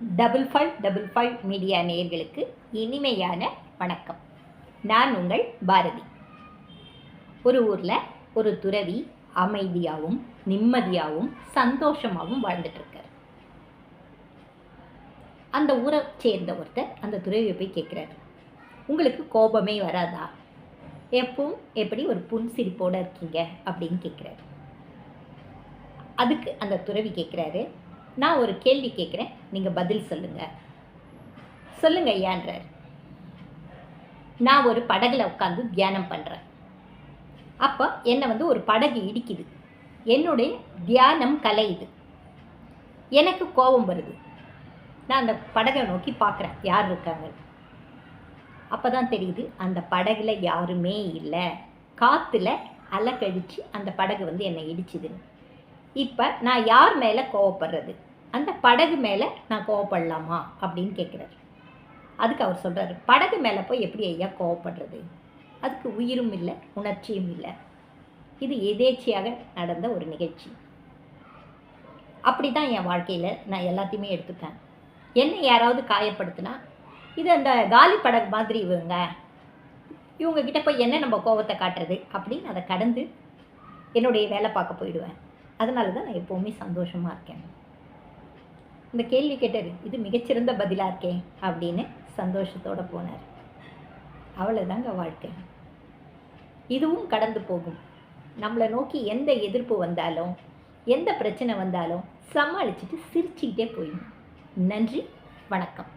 $5555 media நேயர்களுக்கு இனிமையான வணக்கம். நான் உங்கள் பாரதி. ஒரு ஊரில் ஒரு துறவி அமைதியாகவும் நிம்மதியாகவும் சந்தோஷமாகவும் வாழ்ந்துட்டுருக்கார். அந்த ஊரை சேர்ந்த ஒருத்தர் அந்த துறவியை போய் கேட்குறாரு, உங்களுக்கு கோபமே வராதா? எப்பவும் எப்படி ஒரு புன்சிரிப்போடு இருக்கீங்க அப்படின்னு கேட்குறாரு. அதுக்கு அந்த துறவி கேட்குறாரு, நான் ஒரு கேள்வி கேட்குறேன், நீங்கள் பதில் சொல்லுங்க ஐயான்றார். நான் ஒரு படகுல உட்காந்து தியானம் பண்ணுறேன். அப்போ என்னை ஒரு படகு இடிக்குது. என்னுடைய தியானம் கலையுது. எனக்கு கோபம் வருது. நான் அந்த படகை நோக்கி பார்க்குறேன், யார் இருக்காங்க. அப்போ தான் தெரியுது அந்த படகுல யாருமே இல்லை. காற்றுல அலை கழித்து அந்த படகு என்னை இடிச்சுதுன்னு. இப்போ நான் யார் மேலே கோவப்படுறது? அந்த படகு மேலே நான் கோவப்படலாமா அப்படின்னு கேட்குறாரு. அதுக்கு அவர் சொல்கிறாரு, படகு மேலே போய் எப்படி ஐயா கோவப்படுறது? அதுக்கு உயிரும் இல்லை, உணர்ச்சியும் இல்லை. இது எதேச்சையாக நடந்த ஒரு நிகழ்ச்சி. அப்படி தான் என் வாழ்க்கையில் நான் எல்லாத்தையுமே எடுத்துப்பேன். என்னை யாராவது காயப்படுத்தினா, இது அந்த காலி படகு மாதிரி இவங்கக்கிட்ட போய் என்ன நம்ம கோவத்தை காட்டுறது அப்படின்னு அதை கடந்து என்னுடைய வேலை பார்க்க போயிடுவேன். அதனால தான் நான் எப்போவுமே சந்தோஷமாக இருக்கேன். இந்த கேள்வி கேட்டார், இது மிகச்சிறந்த பதிலாக இருக்கேன் அப்படின்னு சந்தோஷத்தோடு போனார். அவ்வளோதாங்க வாழ்க்கை. இதுவும் கடந்து போகும். நம்மளை நோக்கி எந்த எதிர்ப்பு வந்தாலும் எந்த பிரச்சனை வந்தாலும் சமாளிச்சுட்டு சிரிச்சுக்கிட்டே போயிடணும். நன்றி, வணக்கம்.